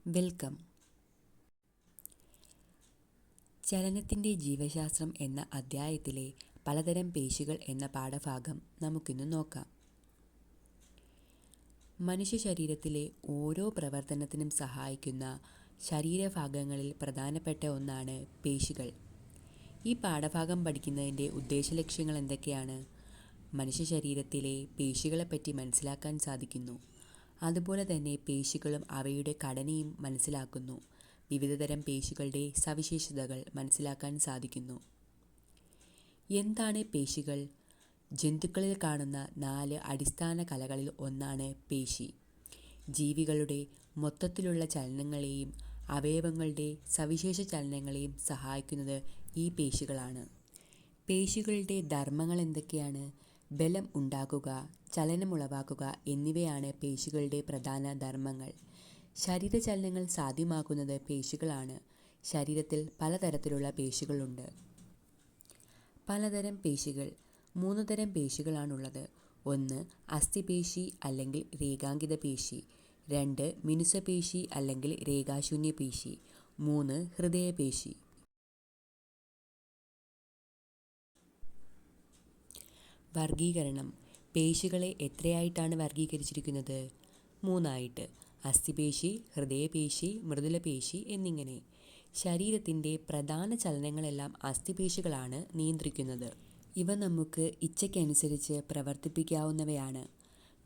Welcome. ചലനത്തിൻ്റെ ജീവശാസ്ത്രം എന്ന അധ്യായത്തിലെ പലതരം പേശികൾ എന്ന പാഠഭാഗം നമുക്കിന്ന് നോക്കാം. മനുഷ്യ ശരീരത്തിലെ ഓരോ പ്രവർത്തനത്തിനും സഹായിക്കുന്ന ശരീരഭാഗങ്ങളിൽ പ്രധാനപ്പെട്ട ഒന്നാണ് പേശികൾ. ഈ പാഠഭാഗം പഠിക്കുന്നതിൻ്റെ ഉദ്ദേശലക്ഷ്യങ്ങൾ എന്തൊക്കെയാണ്? മനുഷ്യ ശരീരത്തിലെ പേശികളെപ്പറ്റി മനസ്സിലാക്കാൻ സാധിക്കുന്നു. അതുപോലെ തന്നെ പേശികളും അവയുടെ ഘടനയും മനസ്സിലാക്കുന്നു. വിവിധതരം പേശികളുടെ സവിശേഷതകൾ മനസ്സിലാക്കാൻ സാധിക്കുന്നു. എന്താണ് പേശികൾ? ജന്തുക്കളിൽ കാണുന്ന 4 അടിസ്ഥാന കലകളിൽ ഒന്നാണ് പേശി. ജീവികളുടെ മൊത്തത്തിലുള്ള ചലനങ്ങളെയും അവയവങ്ങളുടെ സവിശേഷ ചലനങ്ങളെയും സഹായിക്കുന്നത് ഈ പേശികളാണ്. പേശികളുടെ ധർമ്മങ്ങൾ എന്തൊക്കെയാണ്? ബലം ഉണ്ടാക്കുക, ചലനമുളവാക്കുക എന്നിവയാണ് പേശികളുടെ പ്രധാന ധർമ്മങ്ങൾ. ശരീരചലനങ്ങൾ സാധ്യമാക്കുന്നത് പേശികളാണ്. ശരീരത്തിൽ പലതരത്തിലുള്ള പേശികളുണ്ട്. പലതരം പേശികൾ. 3 തരം പേശികളാണുള്ളത്. 1. അസ്ഥിപേശി അല്ലെങ്കിൽ രേഖാങ്കിത പേശി. 2. മിനുസപേശി അല്ലെങ്കിൽ രേഖാശൂന്യ പേശി. 3. ഹൃദയപേശി. വർഗീകരണം. പേശികളെ എത്രയായിട്ടാണ് വർഗീകരിച്ചിരിക്കുന്നത്? 3 ആയിട്ട്. അസ്ഥിപേശി, ഹൃദയപേശി, മൃദുലപേശി എന്നിങ്ങനെ. ശരീരത്തിൻ്റെ പ്രധാന ചലനങ്ങളെല്ലാം അസ്ഥിപേശികളാണ് നിയന്ത്രിക്കുന്നത്. ഇവ നമുക്ക് ഇച്ഛയ്ക്കനുസരിച്ച് പ്രവർത്തിപ്പിക്കാവുന്നവയാണ്.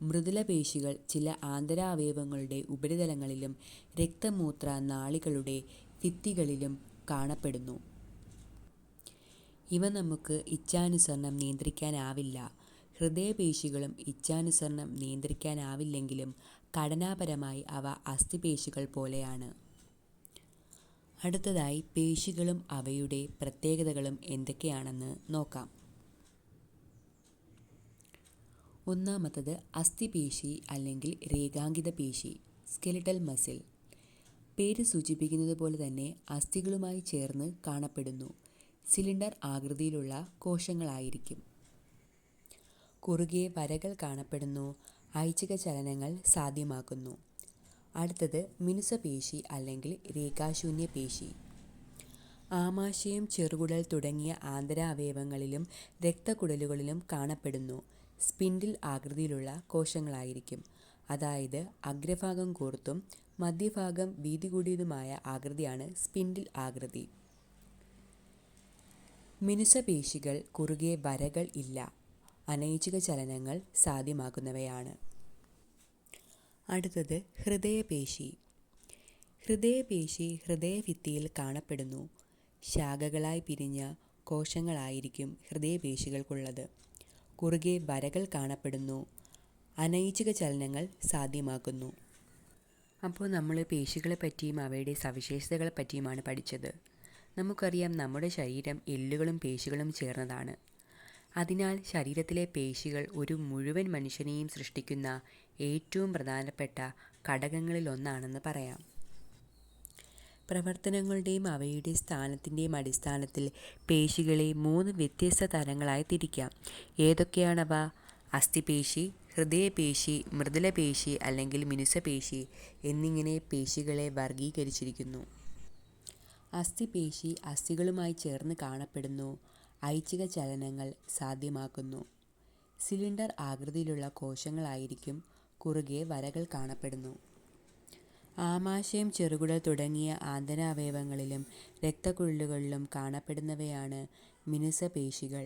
മൃദുലപേശികൾ ചില ആന്തരാവയവങ്ങളുടെ ഉപരിതലങ്ങളിലും രക്തമൂത്ര നാളികളുടെ ഭിത്തികളിലും കാണപ്പെടുന്നു. ഇവ നമുക്ക് ഇച്ഛാനുസരണം നിയന്ത്രിക്കാനാവില്ല. ഹൃദയപേശികളും ഇച്ഛാനുസരണം നിയന്ത്രിക്കാനാവില്ലെങ്കിലും ഘടനാപരമായി അവ അസ്ഥിപേശികൾ പോലെയാണ്. അടുത്തതായി പേശികളും അവയുടെ പ്രത്യേകതകളും എന്തൊക്കെയാണെന്ന് നോക്കാം. ഒന്നാമത്തത് അസ്ഥിപേശി അല്ലെങ്കിൽ രേഖാങ്കിത പേശി, സ്കെലിറ്റൽ മസിൽ. പേര് സൂചിപ്പിക്കുന്നത് പോലെ തന്നെ അസ്ഥികളുമായി ചേർന്ന് കാണപ്പെടുന്നു. സിലിണ്ടർ ആകൃതിയിലുള്ള കോശങ്ങളായിരിക്കും. കുറുകെ വരകൾ കാണപ്പെടുന്നു. ഐച്ഛിക ചലനങ്ങൾ സാധ്യമാക്കുന്നു. അടുത്തത് മിനുസപേശി അല്ലെങ്കിൽ രേഖാശൂന്യ പേശി. ആമാശയം, ചെറുകുടൽ തുടങ്ങിയ ആന്തരാവയവങ്ങളിലും രക്തക്കുഴലുകളിലും കാണപ്പെടുന്നു. സ്പിൻഡിൽ ആകൃതിയിലുള്ള കോശങ്ങളായിരിക്കും. അതായത് അഗ്രഭാഗം കൂർത്തും മധ്യഭാഗം വീതി കൂടിയതുമായ ആകൃതിയാണ് സ്പിൻഡിൽ ആകൃതി. മിനുസപേശികൾ കുറുകെ വരകൾ ഇല്ല. അനൈച്ഛിക ചലനങ്ങൾ സാധ്യമാക്കുന്നവയാണ്. അടുത്തത് ഹൃദയപേശി. ഹൃദയപേശി ഹൃദയഭിത്തിയിൽ കാണപ്പെടുന്നു. ശാഖകളായി പിരിഞ്ഞ കോശങ്ങളായിരിക്കും ഹൃദയപേശികൾക്കുള്ളത്. കുറുകെ വരകൾ കാണപ്പെടുന്നു. അനൈച്ഛിക ചലനങ്ങൾ സാധ്യമാക്കുന്നു. അപ്പോൾ നമ്മൾ പേശികളെ പറ്റിയും അവയുടെ സവിശേഷതകളെ പറ്റിയുമാണ് പഠിച്ചത്. നമുക്കറിയാം, നമ്മുടെ ശരീരം എല്ലുകളും പേശികളും ചേർന്നതാണ്. അതിനാൽ ശരീരത്തിലെ പേശികൾ ഒരു മുഴുവൻ മനുഷ്യനെയും സൃഷ്ടിക്കുന്ന ഏറ്റവും പ്രധാനപ്പെട്ട ഘടകങ്ങളിലൊന്നാണെന്ന് പറയാം. പ്രവർത്തനങ്ങളുടെയും അവയുടെ സ്ഥാനത്തിൻ്റെയും അടിസ്ഥാനത്തിൽ പേശികളെ 3 വ്യത്യസ്ത തരങ്ങളായി തിരിക്കാം. ഏതൊക്കെയാണവ? അസ്ഥിപേശി, ഹൃദയപേശി, മൃദുലപേശി അല്ലെങ്കിൽ മിനുസപേശി എന്നിങ്ങനെ പേശികളെ വർഗീകരിച്ചിരിക്കുന്നു. അസ്ഥിപേശി അസ്ഥികളുമായി ചേർന്ന് കാണപ്പെടുന്നു. ഐച്ഛിക ചലനങ്ങൾ സാധ്യമാക്കുന്നു. സിലിണ്ടർ ആകൃതിയിലുള്ള കോശങ്ങളായിരിക്കും. കുറുകെ വരകൾ കാണപ്പെടുന്നു. ആമാശയം, ചെറുകുടൽ തുടങ്ങിയ ആന്തരാവയവങ്ങളിലും രക്തക്കുഴലുകളിലും കാണപ്പെടുന്നവയാണ് മിനുസപേശികൾ.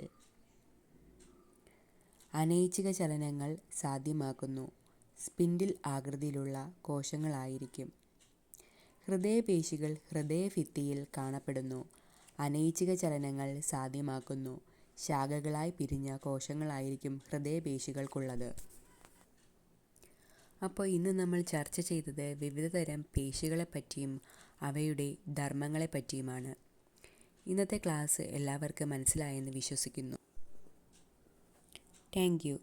അനൈച്ഛിക ചലനങ്ങൾ സാധ്യമാക്കുന്നു. സ്പിൻഡിൽ ആകൃതിയിലുള്ള കോശങ്ങളായിരിക്കും. ഹൃദയപേശികൾ ഹൃദയഭിത്തിയിൽ കാണപ്പെടുന്നു. അനൈച്ഛിക ചലനങ്ങൾ സാധ്യമാക്കുന്നു. ശാഖകളായി പിരിഞ്ഞ കോശങ്ങളായിരിക്കും ഹൃദയപേശികൾക്കുള്ളത്. അപ്പോൾ ഇന്ന് നമ്മൾ ചർച്ച ചെയ്തത് വിവിധതരം പേശികളെപ്പറ്റിയും അവയുടെ ധർമ്മങ്ങളെപ്പറ്റിയുമാണ്. ഇന്നത്തെ ക്ലാസ് എല്ലാവർക്കും മനസ്സിലായെന്ന് വിശ്വസിക്കുന്നു. Thank you.